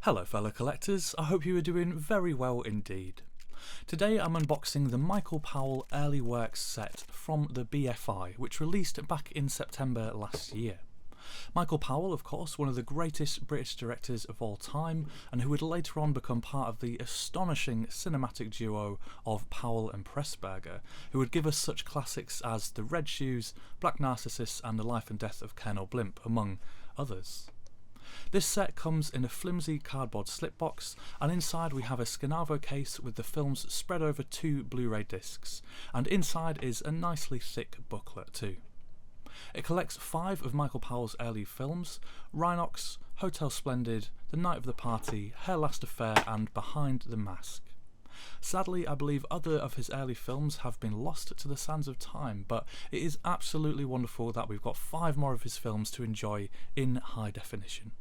Hello fellow collectors, I hope you are doing very well indeed. Today I'm unboxing the Michael Powell Early Works set from the BFI, which released back in September last year. Michael Powell, of course, one of the greatest British directors of all time, and who would later on become part of the astonishing cinematic duo of Powell and Pressburger, who would give us such classics as The Red Shoes, Black Narcissus and The Life and Death of Colonel Blimp, among others. This set comes in a flimsy cardboard slipbox, and inside we have a scanavo case with the films spread over 2 Blu-ray discs, and inside is a nicely thick booklet too. It collects 5 of Michael Powell's early films: Rynox, Hotel Splendide, The Night of the Party, Her Last Affair and Behind the Mask. Sadly, I believe other of his early films have been lost to the sands of time, but it is absolutely wonderful that we've got 5 more of his films to enjoy in high definition.